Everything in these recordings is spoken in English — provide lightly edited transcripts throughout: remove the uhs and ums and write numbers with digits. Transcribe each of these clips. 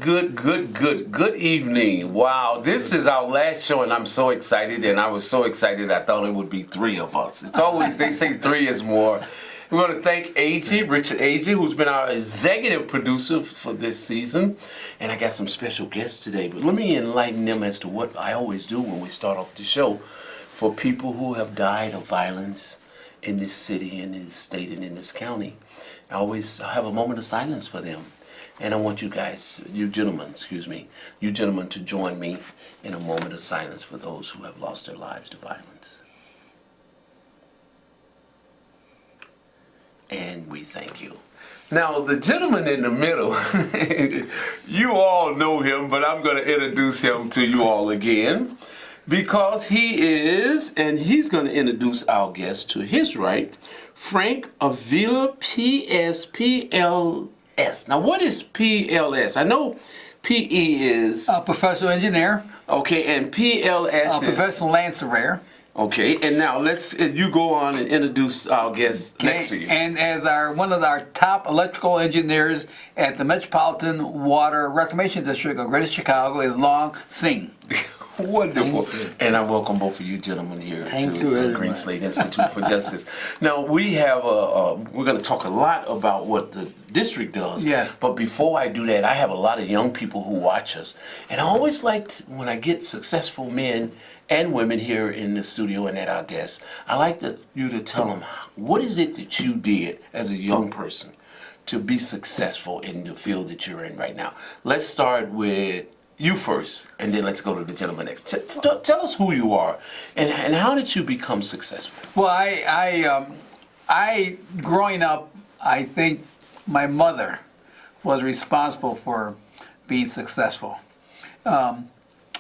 Good evening. Wow, this is our last show, and I'm so excited, and I was so excited I thought it would be three of us. It's always, they say three is more. We want to thank Richard Agee, who's been our executive producer for this season. And I got some special guests today, but let me enlighten them as to what I always do when we start off the show for people who have died of violence in this city, in this state, and in this county. I always have a moment of silence for them. And I want you gentlemen, to join me in a moment of silence for those who have lost their lives to violence. And we thank you. Now, the gentleman in the middle, you all know him, but I'm going to introduce him to you all again because he's going to introduce our guest to his right, Frank Avila, PSPLS. Now, what is PLS? I know PE is... a professional engineer. Okay, and PLS is... professional land surveyor. Okay, and now you go on and introduce our guest next to you. And as one of our top electrical engineers at the Metropolitan Water Reclamation District of Greater Chicago is Long Singh. Wonderful. And I welcome both of you gentlemen here to the Greenslate Institute for Justice. Now, we have we're going to talk a lot about what the district does. Yes. But before I do that, I have a lot of young people who watch us. And I always like, when I get successful men and women here in the studio and at our desk, I like you to tell them, what is it that you did as a young person to be successful in the field that you're in right now? Let's start with you first, and then let's go to the gentleman next. Tell us who you are, and how did you become successful? Well, I growing up, I think my mother was responsible for being successful.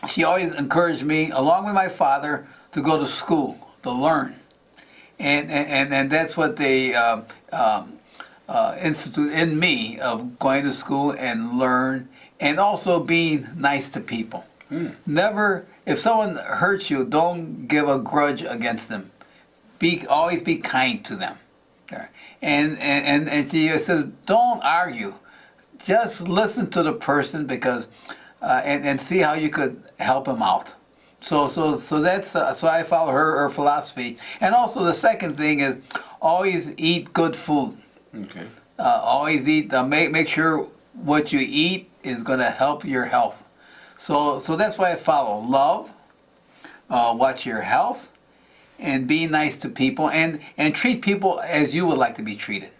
She always encouraged me, along with my father, to go to school, to learn. And that's what they instituted in me, of going to school and learn, and also being nice to people. Never, if someone hurts you, don't give a grudge against them. Always be kind to them. And she says, don't argue. Just listen to the person, because and see how you could help him out. So that's so I follow her philosophy. And also the second thing is always eat good food. Okay. Always eat. Make sure what you eat is going to help your health. So that's why I follow love, watch your health, and be nice to people, and treat people as you would like to be treated.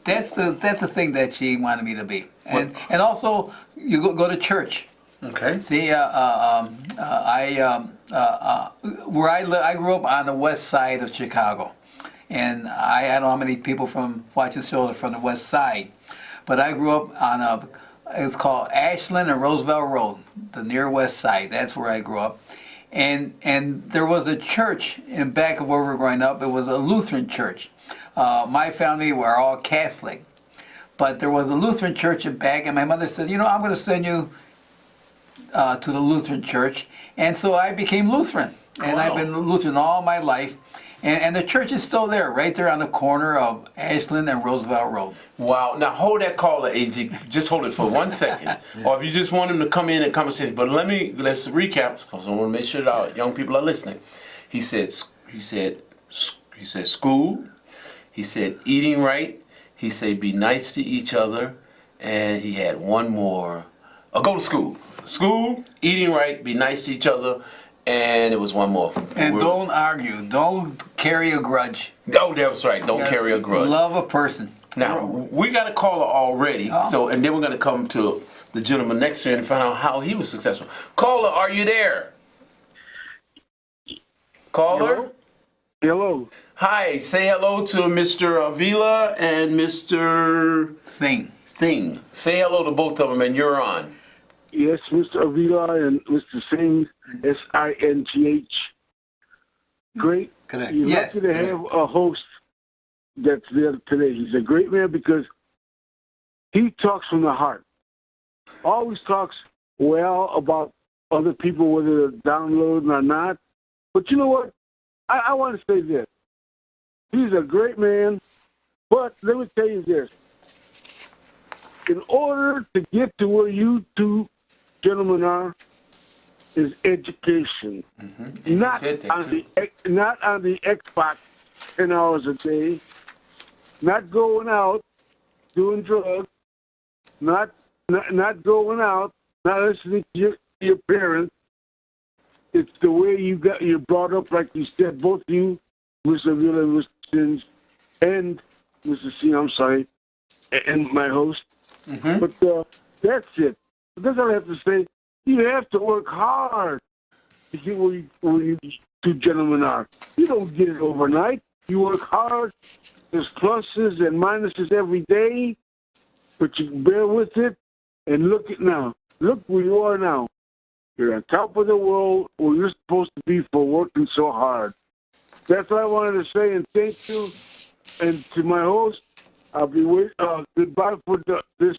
That's the thing that she wanted me to be. And also you go to church. Okay. See, where I grew up on the west side of Chicago, and I don't know how many people from watch this show are from the west side, but I grew up on it's called Ashland and Roosevelt Road, the near west side. That's where I grew up, and there was a church in back of where we were growing up. It was a Lutheran church. My family were all Catholic, but there was a Lutheran church in back, and my mother said, I'm going to send you to the Lutheran church, and so I became Lutheran, and I've been Lutheran all my life, and the church is still there, right there on the corner of Ashland and Roosevelt Road. Wow! Now hold that caller, AG. Just hold it for 1 second, or if you just want him to come in and conversation. But let's recap, because I want to make sure that our young people are listening. He said school. He said eating right. He said be nice to each other, and he had one more. Go to school. School, eating right, be nice to each other, and it was one more. And don't argue. Don't carry a grudge. Oh, that's right. Don't carry a grudge. Love a person. Now, we got a caller already, and then we're going to come to the gentleman next to him and find out how he was successful. Caller, are you there? Caller? Hello. Hi, say hello to Mr. Avila and Mr. Singh. Say hello to both of them, and you're on. Yes, Mr. Avila and Mr. Singh, S-I-N-G-H. Great. Correct. You're lucky to have a host that's there today. He's a great man because he talks from the heart. Always talks well about other people, whether they're downloading or not. But you know what? I want to say this. He's a great man, but let me tell you this. in order to get to where you two gentlemen are, is education. Mm-hmm. Not on the Xbox 10 hours a day, not going out doing drugs, not going out, not listening to your parents. It's the way you're brought up, like you said, both you, Mr. Avila and Mr. Sims, and Mr. C, I'm sorry, and my host. Mm-hmm. But that's it. That's all I have to say. You have to work hard to get where you two gentlemen are. You don't get it overnight. You work hard. There's pluses and minuses every day, but you bear with it. And look at now. Look where you are now. You're on top of the world where you're supposed to be for working so hard. That's what I wanted to say, and thank you. And to my host, I'll be goodbye for this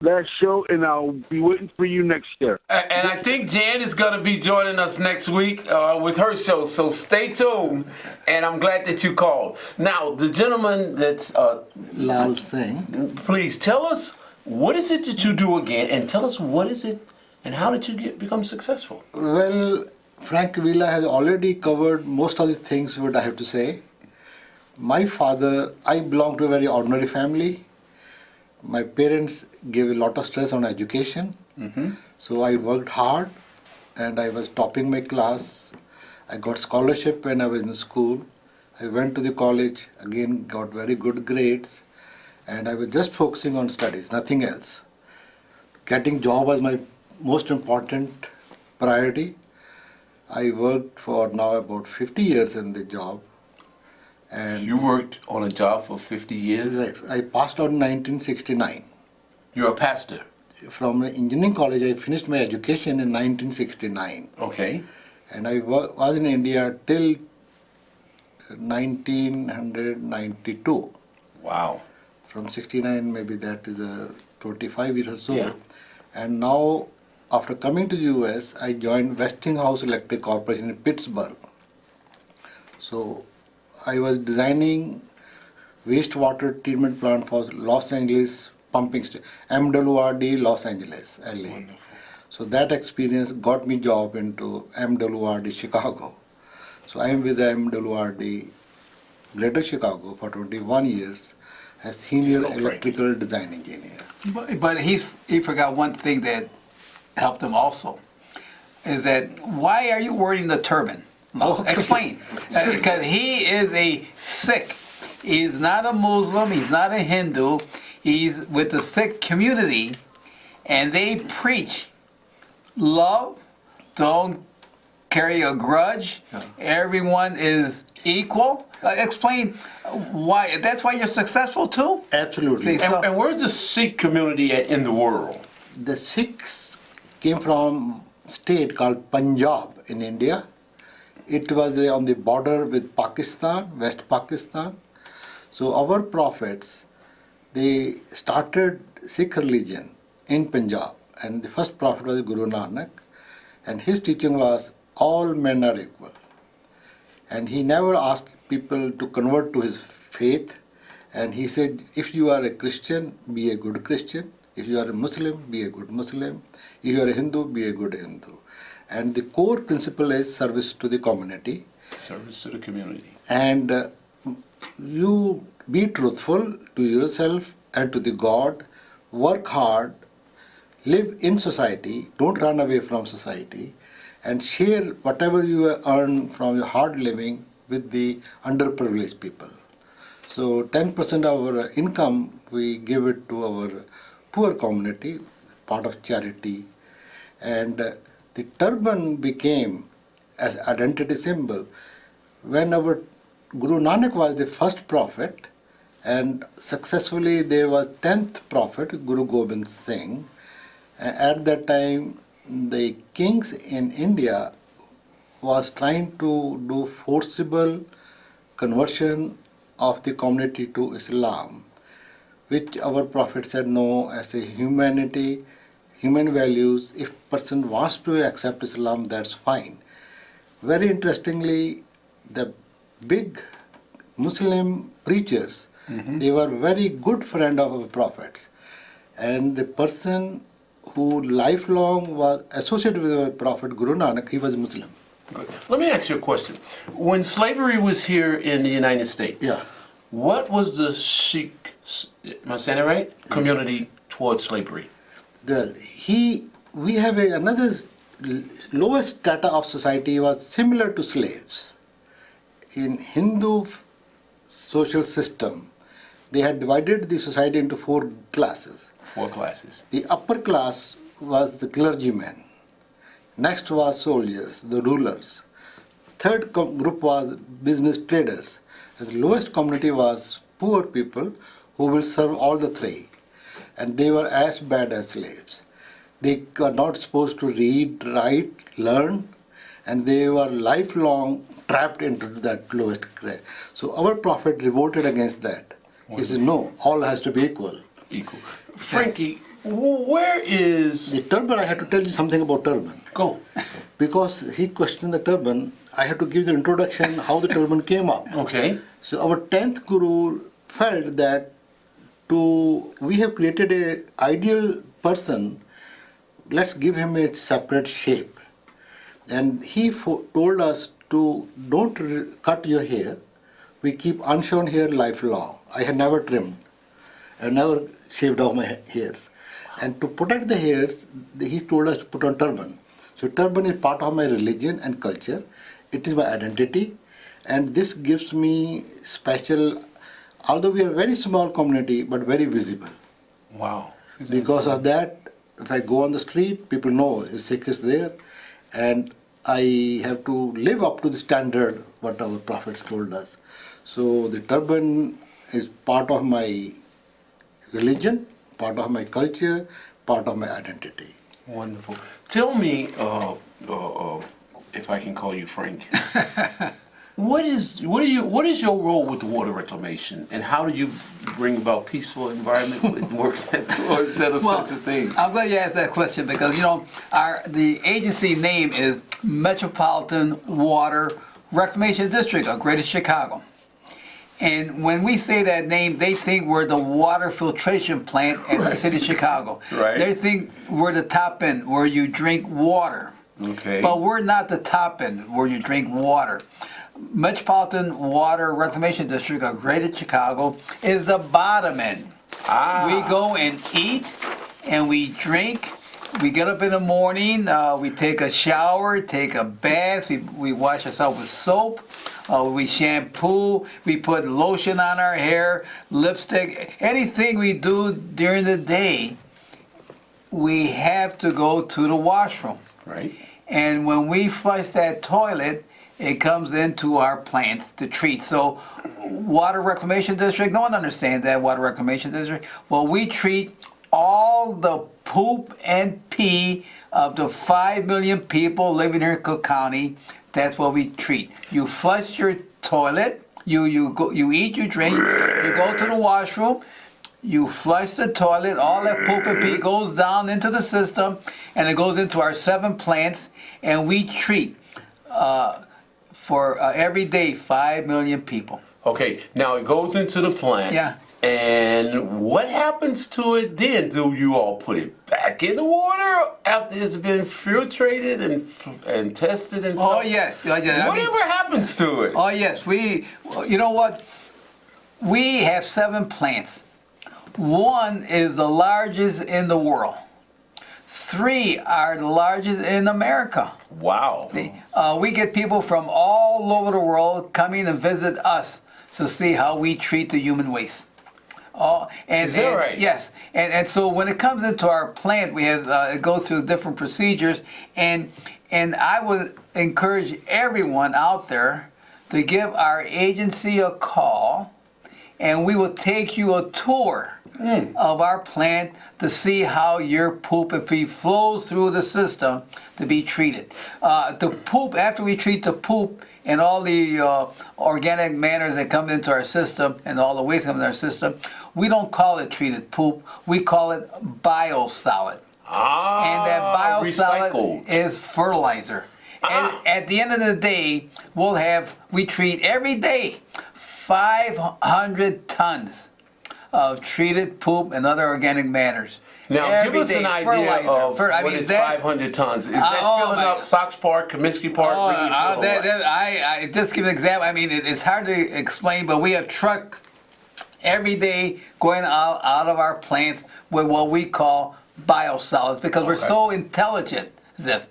last show, and I'll be waiting for you next year. And I think Jan is going to be joining us next week with her show, so stay tuned. And I'm glad that you called. Now, the gentleman that's Lal Singh. please tell us what is it that you do again, and tell us what is it and how did you become successful? Well, Frank Avila has already covered most of these things, what I have to say. My father, I belong to a very ordinary family. My parents gave a lot of stress on education. Mm-hmm. So I worked hard and I was topping my class. I got scholarship when I was in school. I went to the college, again got very good grades, and I was just focusing on studies, nothing else. Getting job was my most important priority. I worked for now about 50 years in the job. And You worked on a job for 50 years? right, I passed out in 1969. You're a pastor? From engineering college, I finished my education in 1969. Okay. And I was in India till 1992. Wow. From 69, maybe that is 25 years or so. Yeah. And now, after coming to the US, I joined Westinghouse Electric Corporation in Pittsburgh. So I was designing wastewater treatment plant for Los Angeles pumping station, MWRD Los Angeles, LA. Wonderful. So that experience got me job into MWRD Chicago. So I am with the MWRD Greater Chicago for 21 years as senior Let's go, electrical design engineer. But he forgot one thing that helped him also, is that why are you wearing the turban? Okay. Explain. Because he is a Sikh. He's not a Muslim, he's not a Hindu, he's with the Sikh community, and they preach love, don't carry a grudge, everyone is equal. Explain why, that's why you're successful too? Absolutely. See, And where's the Sikh community in the world? The Sikhs came from a state called Punjab in India. It was on the border with Pakistan, West Pakistan. So our prophets, they started Sikh religion in Punjab. And the first prophet was Guru Nanak. And his teaching was all men are equal. And he never asked people to convert to his faith. And he said, if you are a Christian, be a good Christian. If you are a Muslim, be a good Muslim. If you are a Hindu, be a good Hindu. And the core principle is service to the community. Service to the community. And you be truthful to yourself and to the God. Work hard. Live in society. Don't run away from society. And share whatever you earn from your hard living with the underprivileged people. So 10% of our income, we give it to our poor community, part of charity. And the turban became as identity symbol when our Guru Nanak was the first prophet, and successfully there was 10th prophet, Guru Gobind Singh. At that time, the kings in India was trying to do forcible conversion of the community to Islam, which our prophet said no, as a humanity, human values, if person wants to accept Islam, that's fine. Very interestingly, the big Muslim preachers, they were very good friend of our prophets. And the person who lifelong was associated with our Prophet Guru Nanak, he was Muslim. Good. Let me ask you a question. When slavery was here in the United States, Yeah. what was the Sikh, am I saying it right? Community towards slavery? Well, we have another lowest strata of society was similar to slaves. In Hindu social system, they had divided the society into 4 classes. 4 classes. The upper class was the clergymen. Next was soldiers, the rulers. Third group was business traders. And the lowest community was poor people who will serve all the 3. And they were as bad as slaves. They were not supposed to read, write, learn, and they were lifelong trapped into that lowest grade. So our Prophet revolted against that. He said, no, all has to be equal. Equal. Frankie, where is... The turban, I have to tell you something about turban. Go. Because he questioned the turban, I have to give the introduction how the turban came up. Okay. So our 10th Guru felt that we have created a ideal person, let's give him a separate shape. And he told us to don't cut your hair. We keep unshorn hair lifelong. I had never trimmed. I never shaved off my hairs. And to protect the hairs, he told us to put on turban. So turban is part of my religion and culture. It is my identity. And this gives me special, although we are a very small community, but very visible. Wow. Because of that, if I go on the street, people know a Sikh is there. And I have to live up to the standard what our prophets told us. So the turban is part of my religion, part of my culture, part of my identity. Wonderful. Tell me, if I can call you Frank, what is your role with the water reclamation, and how do you bring about peaceful environment with working towards that sense of things? I'm glad you asked that question because the agency name is Metropolitan Water Reclamation District of Greater Chicago. And when we say that name, they think we're the water filtration plant at the city of Chicago. Right. They think we're the top end where you drink water. Okay. But we're not the top end where you drink water. Metropolitan Water Reclamation District of Greater Chicago is the bottom end. We go and eat and we drink. We get up in the morning, we take a shower, take a bath, we wash ourselves with soap, we shampoo, we put lotion on our hair, lipstick, anything we do during the day, we have to go to the washroom. Right. And when we flush that toilet, it comes into our plants to treat. So Water Reclamation District, no one understands that, Water Reclamation District. Well, we treat all the poop and pee of the 5 million people living here in Cook County. That's what we treat. You flush your toilet, you eat, you drink, you go to the washroom, you flush the toilet, all that poop and pee goes down into the system, and it goes into our 7 plants, and we treat for every day 5 million people. Okay, now it goes into the plant. Yeah. And what happens to it then? Do you all put it back in the water after it's been filtrated and tested and stuff? Oh, yes. Whatever happens to it? Oh, yes. You know what? We have 7 plants. 1 is the largest in the world. 3 are the largest in America. Wow. We get people from all over the world coming and visit us to see how we treat the human waste. Is that right? Yes. And so when it comes into our plant, we have it goes through different procedures. And I would encourage everyone out there to give our agency a call, and we will take you a tour of our plant to see how your poop and pee flows through the system to be treated. The poop, after we treat the poop and all the organic matters that come into our system and all the waste comes into our system, we don't call it treated poop. We call it biosolid. And that biosolid recycled. is fertilizer. And at the end of the day, we treat every day 500 tons of treated poop and other organic matters. Now, Every give us day, an idea fertilizer. of I what mean, is that- 500 tons. Is that oh filling my- up Sox Park, Comiskey Park? Where you fill what? I just give an example. I mean, it's hard to explain, but we have trucks every day going out of our plants with what we call biosolids because we're Okay. so intelligent, Ziff,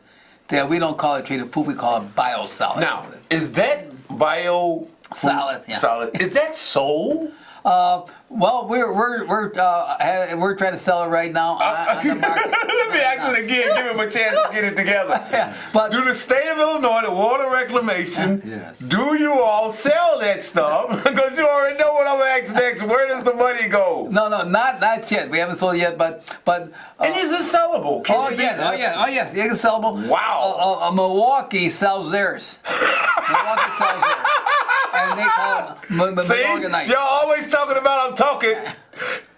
that we don't call it treated poop, we call it biosolid. Now, is that bio Solid, yeah. solid? Is that sold? Well, we're trying to sell it right now on the market. Let me ask it again. Give him a chance to get it together. Yeah, but Do the state of Illinois, the Water Reclamation, Yes. do you all sell that stuff? Because you already know what I'm going to ask next. Where does the money go? no, not yet. We haven't sold it yet, but And is it sellable? Can oh it be- yes, you can sell them. Wow. Milwaukee sells theirs. Milwaukee sells theirs, and they call it See, Milwaukee. y'all always talking about I'm talking.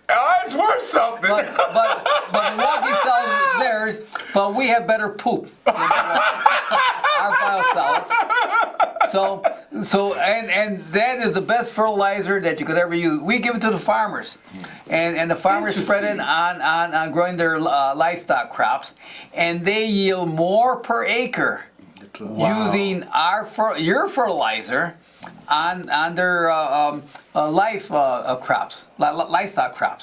Oh, it's worth something. But Milwaukee sells theirs, but we have better poop. Our biosolids. And that is the best fertilizer that you could ever use. We give it to the farmers, and the farmers spread it on growing their livestock crops, and they yield more per acre using your fertilizer on their livestock crops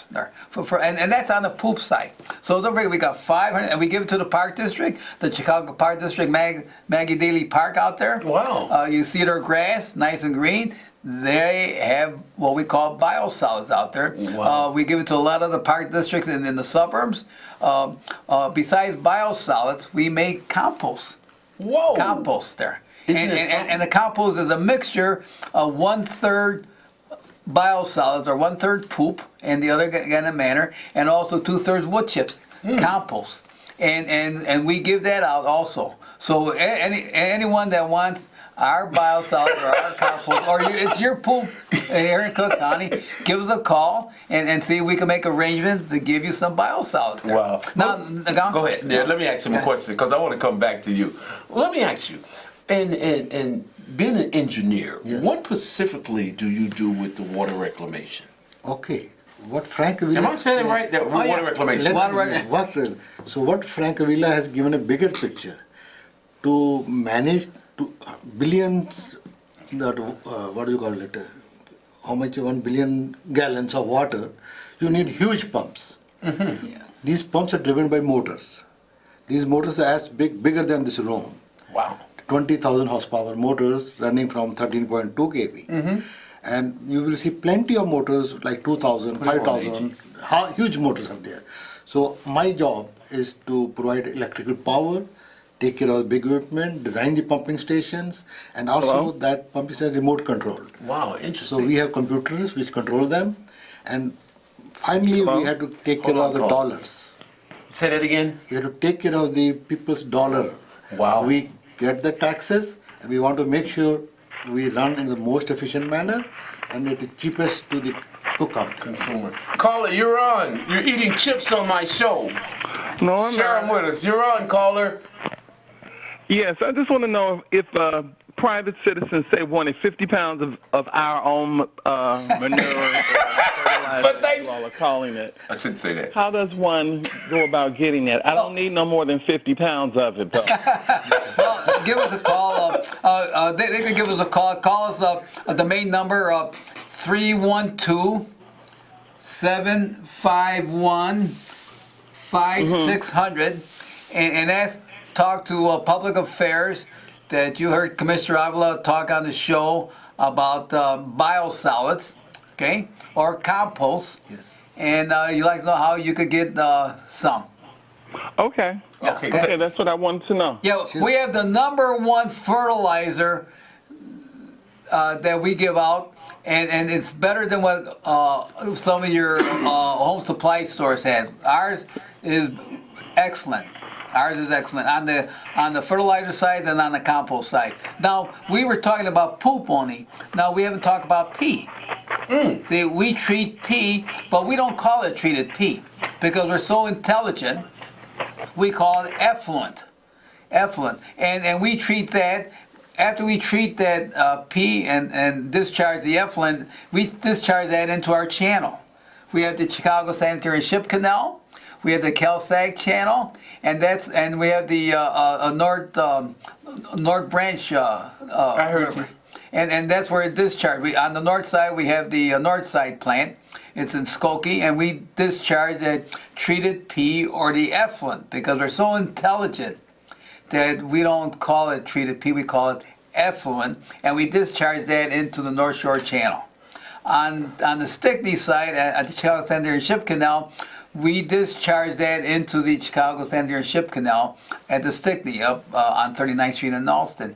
there, and that's on the poop side. So don't forget, we got 500, and we give it to the Park District, the Chicago Park District, Maggie Daly Park out there. Wow. You see their grass, nice and green. They have what we call biosolids out there. Wow. We give it to a lot of the park districts in the suburbs. Besides biosolids, we make compost. Whoa. Compost there. Isn't it something? And the compost is a mixture of 1/3 biosolids or 1/3 poop and the other kind of manner, and also 2/3 wood chips, compost. And we give that out also. So anyone that wants our biosolids or our compost, or it's your poop here in Cook County, give us a call and see if we can make arrangements to give you some biosolids there. Wow. Now, Go ahead. Yeah, let me ask him a question because I want to come back to you. Let me ask you, and being an engineer, Yes. what specifically do you do with the water reclamation? Okay, what Frank Avila... Am I saying it right? That yeah. water reclamation. Water Frank Avila has given a bigger picture to manage billions, what do you call it? How much? 1 billion gallons of water. You need huge pumps. Mm-hmm. Yeah. These pumps are driven by motors. These motors are bigger than this room. Wow. 20,000 horsepower motors running from 13.2 kV. Mm-hmm. And you will see plenty of motors like 2,000, 5,000, huge motors are there. So my job is to provide electrical power, take care of the big equipment, design the pumping stations, and also that pumping station remote controlled. Wow, interesting. So we have computers which control them, and finally we have to take care of the dollars. Say that again. We have to take care of the people's dollar. Wow. We get the taxes, and we want to make sure we run in the most efficient manner and it is cheapest to the cook-out. Consumer. Caller, you're on. You're eating chips on my show. No, I'm Share them not. with us. You're on, caller. Yes, I just want to know if private citizens, say, wanted 50 pounds of our own manure or fertilizer, But as you all are calling it. I shouldn't say that. How does one go about getting that? I don't need no more than 50 pounds of it, though. Well, give us a call. They could give us a call. Call us at the main number of 312-751-5600, and ask, talk to Public Affairs. That you heard Commissioner Avila talk on the show about biosolids, okay, or compost. Yes. And you'd like to know how you could get some. Okay. Okay. Okay, that's what I wanted to know. Yeah, we have the #1 fertilizer that we give out, and it's better than what some of your home supply stores have. Ours is excellent. Ours is excellent on the fertilizer side and on the compost side. Now, we were talking about poop only. Now, we haven't talked about pee. See, we treat pee, but we don't call it treated pee because we're so intelligent. We call it effluent. And we treat that, after we treat that pee and discharge the effluent, we discharge that into our channel, We have the Chicago Sanitary and Ship Canal. We have the Cal-Sag Channel, and we have the North Branch I heard River. you. And that's where it discharges. On the north side, we have the north side plant. It's in Skokie, and we discharge the treated P or the effluent because we're so intelligent that we don't call it treated P, we call it effluent, and we discharge that into the North Shore Channel. On the Stickney side, at the Chicago Sanitary and Ship Canal, we discharge that into the Chicago Sanitary and Ship Canal at the Stickney up on 39th Street in Allston.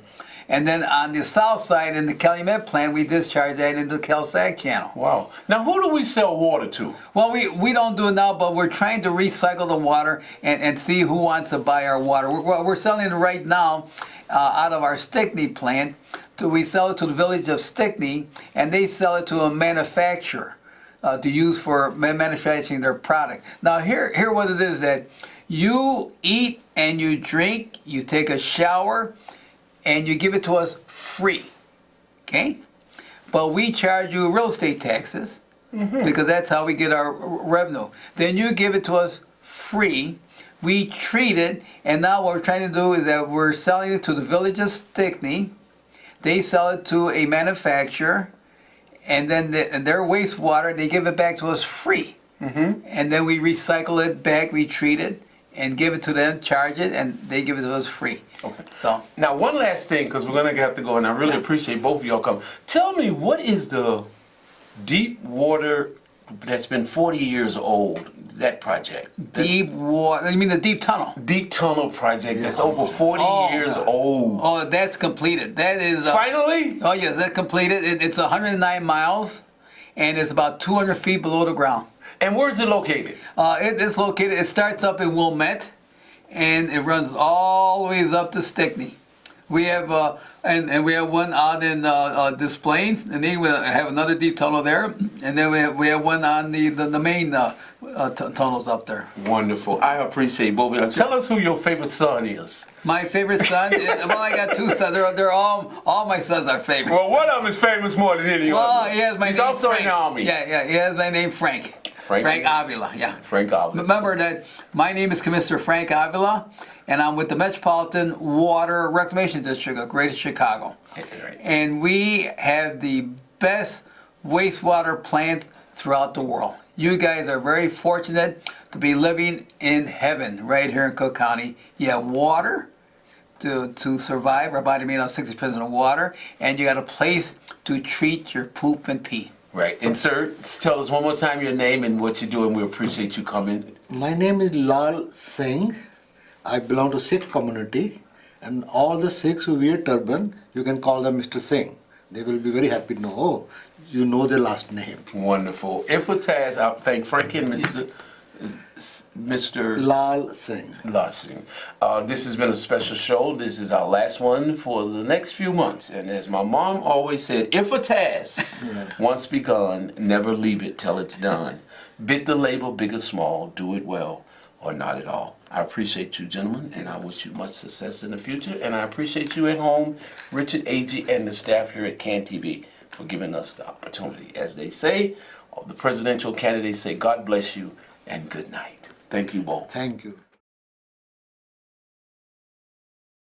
And then on the south side in the Calumet plant, we discharge that into the Cal-Sag Channel. Wow. Now, who do we sell water to? Well, we don't do it now, but we're trying to recycle the water and see who wants to buy our water. We're selling it right now out of our Stickney plant. We sell it to the village of Stickney, and they sell it to a manufacturer to use for manufacturing their product. Now, here what it is that you eat and you drink, you take a shower, and you give it to us free, okay? But we charge you real estate taxes because that's how we get our revenue. Then you give it to us free. We treat it, and now what we're trying to do is that we're selling it to the village of Stickney. They sell it to a manufacturer, and then their wastewater, they give it back to us free. And then we recycle it back, we treat it, and give it to them, charge it, and they give it to us free. Okay. So Now, one last thing, because we're going to have to go, and I really appreciate both of y'all coming. Tell me, what is the deep water that's been 40 years old, that project? deep water, you mean the deep tunnel? Deep tunnel project that's over 40 Oh. years old. Oh, that's completed. That is... Finally? Oh, yes, that's completed. It's 109 miles, and it's about 200 feet below the ground. And where's it located? It's located, it starts up in Wilmette, and it runs all the ways up to Stickney. We have, and we have one out in Des Plaines, and then we have another deep tunnel there, and then we have one on the main tunnels up there. Wonderful. I appreciate both of you. Tell us who your favorite son is. My favorite son, well, I got two sons. They're all my sons are favorite. Well, one of them is famous more than any Well, other. he has my He's name also Frank. in the Army. Yeah, he has my name Frank. Frank Avila, yeah. Frank Avila. Remember that my name is Commissioner Frank Avila, and I'm with the Metropolitan Water Reclamation District of Greater Chicago. Right. And we have the best wastewater plant throughout the world. You guys are very fortunate to be living in heaven right here in Cook County. You have water to survive. Our body made out of 60% of water, and you got a place to treat your poop and pee. Right. And sir, tell us one more time your name and what you do, and we appreciate you coming. My name is Lal Singh. I belong to Sikh community, and all the Sikhs who wear turban, you can call them Mr. Singh. They will be very happy to know, oh, you know their last name. Wonderful. If with Taz, I thank Frankie and Mr. Lal Singh. Larson. This has been a special show. This is our last one for the next few months. And as my mom always said, if a task once begun, never leave it till it's done. Bid the label, big or small, do it well or not at all. I appreciate you, gentlemen, and I wish you much success in the future. And I appreciate you at home, Richard Agee, and the staff here at CAN TV for giving us the opportunity. As they say, the presidential candidates say, God bless you and good night. Thank you both. Thank you.